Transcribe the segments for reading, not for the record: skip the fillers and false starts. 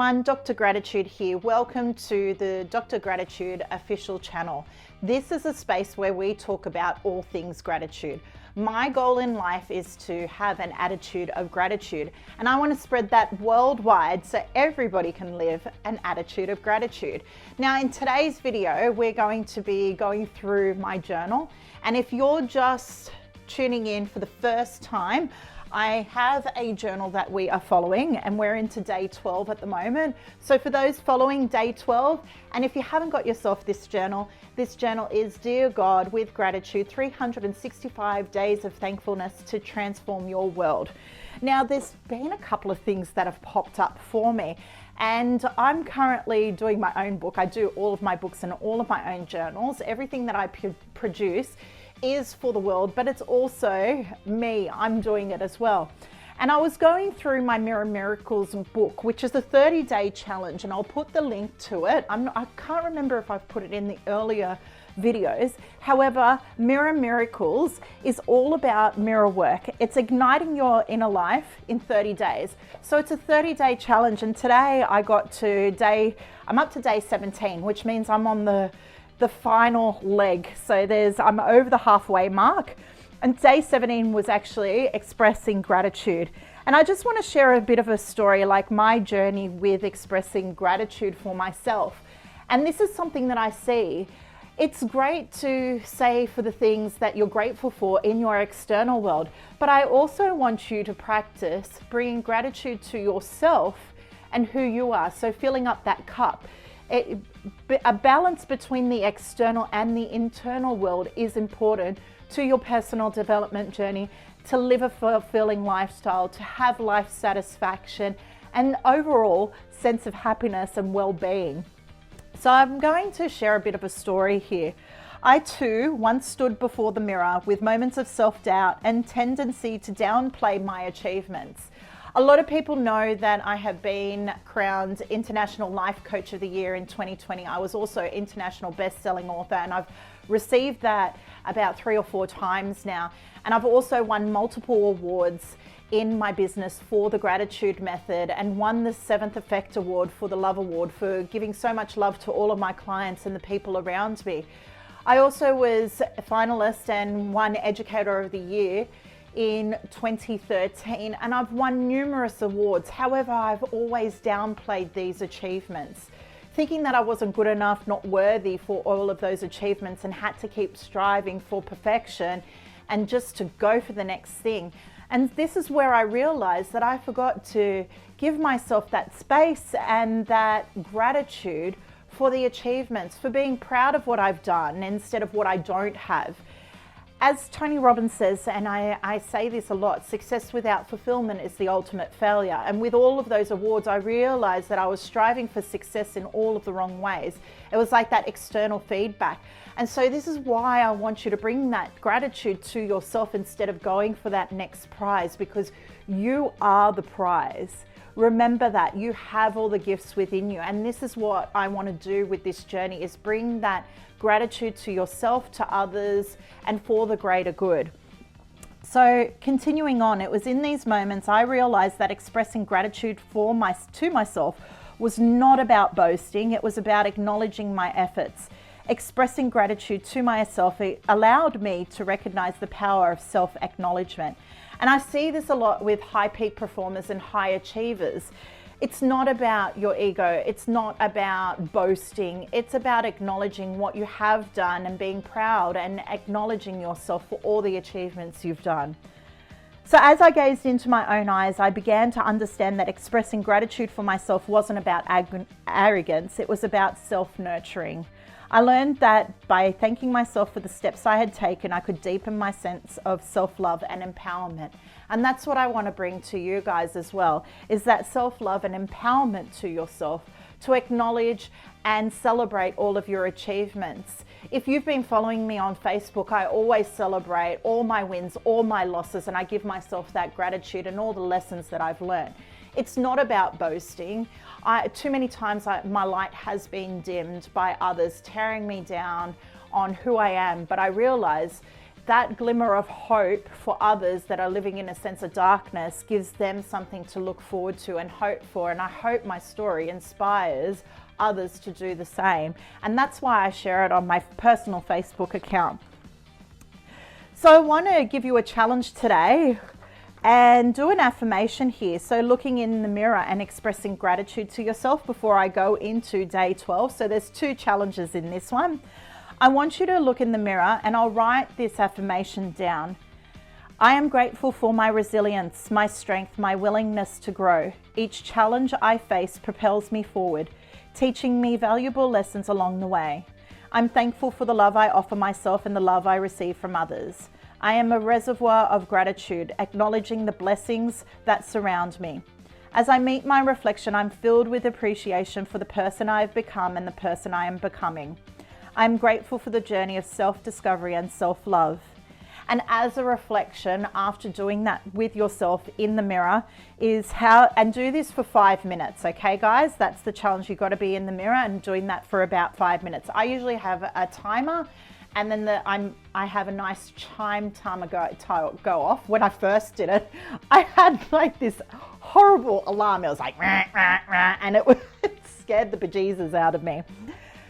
everyone, Dr. Gratitude here. Welcome to the Dr. Gratitude official channel. This is a space where we talk about all things gratitude. My goal in life is to have an attitude of gratitude, and I want to spread that worldwide so everybody can live an attitude of gratitude. Now, in today's video, we're going to be going through my journal, and if you're just tuning in for the first time, I have a journal that we are following, and we're into day 12 at the moment. So for those following day 12, and if you haven't got yourself this journal is Dear God with Gratitude, 365 days of thankfulness to transform your world. Now, there's been a couple of things that have popped up for me, and I'm currently doing my own book. I do all of my books and all of my own journals. Everything that I produce is for the world, but it's also me. I'm doing it as well. And I was going through my Mirror Miracles book, which is a 30-day challenge, and I'll put the link to it. I can't remember if I've put it in the earlier videos. However, Mirror Miracles is all about mirror work. It's igniting your inner life in 30 days. So it's a 30-day challenge, and today I'm up to day 17, which means I'm on the final leg. So I'm over the halfway mark, and day 17 was actually expressing gratitude. And I just want to share a bit of a story, like my journey with expressing gratitude for myself. And this is something that I see. It's great to say for the things that you're grateful for in your external world, but I also want you to practice bringing gratitude to yourself and who you are. So filling up that cup. A balance between the external and the internal world is important to your personal development journey, to live a fulfilling lifestyle, to have life satisfaction, and overall sense of happiness and well-being. So I'm going to share a bit of a story here. I too once stood before the mirror with moments of self-doubt and tendency to downplay my achievements. A lot of people know that I have been crowned International Life Coach of the Year in 2020. I was also International Best-Selling Author, and I've received that about 3 or 4 times now. And I've also won multiple awards in my business for the Gratitude Method, and won the 7th Effect Award for the Love Award for giving so much love to all of my clients and the people around me. I also was a finalist and won Educator of the Year in 2013, and I've won numerous awards. However, I've always downplayed these achievements, thinking that I wasn't good enough, not worthy for all of those achievements, and had to keep striving for perfection and just to go for the next thing. And this is where I realized that I forgot to give myself that space and that gratitude for the achievements, for being proud of what I've done instead of what I don't have. As Tony Robbins says, and I say this a lot, success without fulfillment is the ultimate failure. And with all of those awards, I realized that I was striving for success in all of the wrong ways. It was like that external feedback. And so this is why I want you to bring that gratitude to yourself instead of going for that next prize, because you are the prize. Remember that you have all the gifts within you. And this is what I want to do with this journey, is bring that gratitude to yourself, to others, and for the greater good. So continuing on, it was in these moments I realized that expressing gratitude to myself was not about boasting. It was about acknowledging my efforts. Expressing gratitude to myself, it allowed me to recognize the power of self-acknowledgement. And I see this a lot with high peak performers and high achievers. It's not about your ego. It's not about boasting. It's about acknowledging what you have done and being proud and acknowledging yourself for all the achievements you've done. So as I gazed into my own eyes, I began to understand that expressing gratitude for myself wasn't about arrogance. It was about self-nurturing. I learned that by thanking myself for the steps I had taken, I could deepen my sense of self-love and empowerment. And that's what I want to bring to you guys as well, is that self-love and empowerment to yourself, to acknowledge and celebrate all of your achievements. If you've been following me on Facebook, I always celebrate all my wins, all my losses, and I give myself that gratitude and all the lessons that I've learned. It's not about boasting. Too many times my light has been dimmed by others tearing me down on who I am, but I realize that glimmer of hope for others that are living in a sense of darkness gives them something to look forward to and hope for. And I hope my story inspires others to do the same. And that's why I share it on my personal Facebook account. So I want to give you a challenge today and do an affirmation here. So looking in the mirror and expressing gratitude to yourself before I go into day 12. So there's 2 challenges in this one. I want you to look in the mirror and I'll write this affirmation down. I am grateful for my resilience, my strength, my willingness to grow. Each challenge I face propels me forward, teaching me valuable lessons along the way. I'm thankful for the love I offer myself and the love I receive from others. I am a reservoir of gratitude, acknowledging the blessings that surround me. As I meet my reflection, I'm filled with appreciation for the person I have become and the person I am becoming. I'm grateful for the journey of self-discovery and self-love. And as a reflection, after doing that with yourself in the mirror, and do this for 5 minutes, okay guys? That's the challenge. You've got to be in the mirror and doing that for about 5 minutes. I usually have a timer, and then I have a nice chime timer go off. When I first did it, I had like this horrible alarm. It was like, rah, rah, rah, and it scared the bejesus out of me.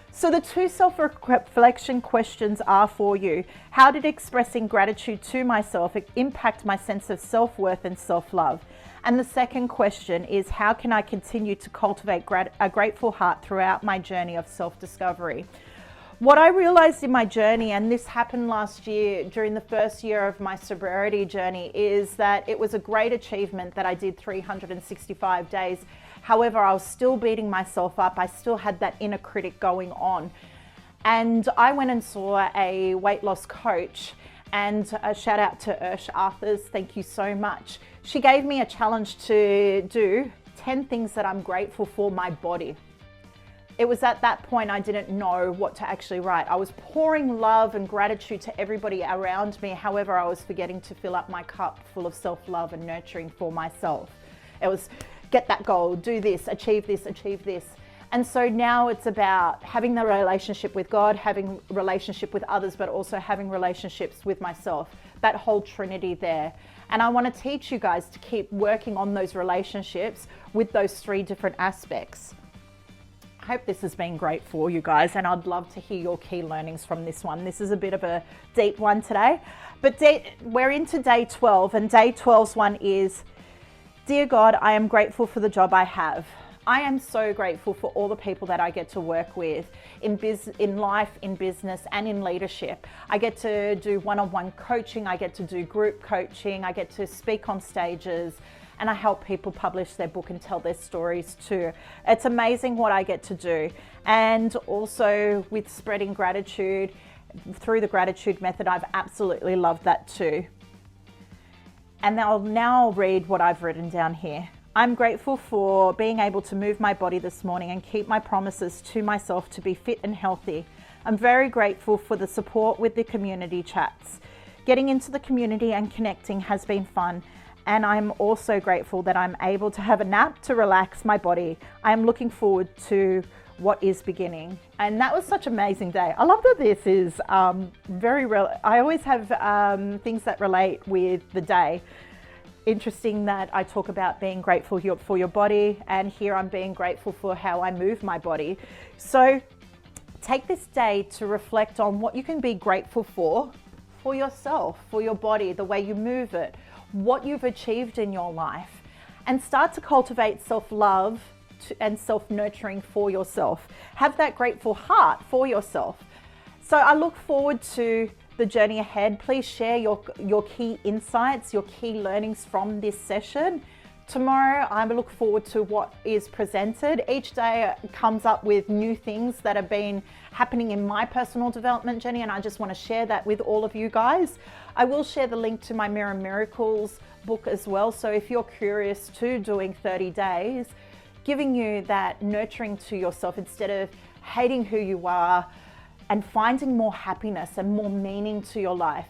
So the 2 self-reflection questions are for you. How did expressing gratitude to myself impact my sense of self-worth and self-love? And the second question is, how can I continue to cultivate a grateful heart throughout my journey of self-discovery? What I realized in my journey, and this happened last year during the first year of my sobriety journey, is that it was a great achievement that I did 365 days. However, I was still beating myself up. I still had that inner critic going on. And I went and saw a weight loss coach, and a shout out to Ursh Arthurs. Thank you so much. She gave me a challenge to do 10 things that I'm grateful for my body. It was at that point I didn't know what to actually write. I was pouring love and gratitude to everybody around me. However, I was forgetting to fill up my cup full of self-love and nurturing for myself. It was get that goal, do this, achieve this, achieve this. And so now it's about having the relationship with God, having relationship with others, but also having relationships with myself, that whole trinity there. And I want to teach you guys to keep working on those relationships with those 3 different aspects. I hope this has been great for you guys, and I'd love to hear your key learnings from this one. This is a bit of a deep one today, but we're into day 12, and day 12's one is, Dear God, I am grateful for the job I have. I am so grateful for all the people that I get to work with in life, in business, and in leadership. I get to do one-on-one coaching. I get to do group coaching. I get to speak on stages, and I help people publish their book and tell their stories too. It's amazing what I get to do. And also with spreading gratitude through the gratitude method, I've absolutely loved that too. And now I'll read what I've written down here. I'm grateful for being able to move my body this morning and keep my promises to myself to be fit and healthy. I'm very grateful for the support with the community chats. Getting into the community and connecting has been fun. And I'm also grateful that I'm able to have a nap to relax my body. I am looking forward to what is beginning. And that was such an amazing day. I love that this is I always have things that relate with the day. Interesting that I talk about being grateful for your body, and here I'm being grateful for how I move my body. So take this day to reflect on what you can be grateful for yourself, for your body, the way you move it, what you've achieved in your life, and start to cultivate self-love and self-nurturing for yourself. Have that grateful heart for yourself. So I look forward to the journey ahead. Please share your key insights, your key learnings from this session. Tomorrow, I look forward to what is presented. Each day comes up with new things that have been happening in my personal development journey, and I just want to share that with all of you guys. I will share the link to my Mirror Miracles book as well. So if you're curious to doing 30 days, giving you that nurturing to yourself instead of hating who you are, and finding more happiness and more meaning to your life.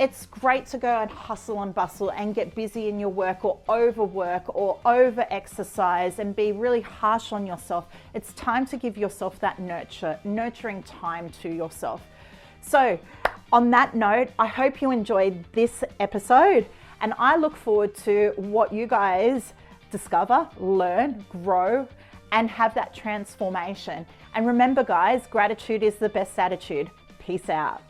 It's great to go and hustle and bustle and get busy in your work or overwork or over exercise and be really harsh on yourself. It's time to give yourself that nurturing time to yourself. So On that note, I hope you enjoyed this episode, and I look forward to what you guys discover, learn, grow, and have that transformation. And remember, guys, gratitude is the best attitude. Peace out.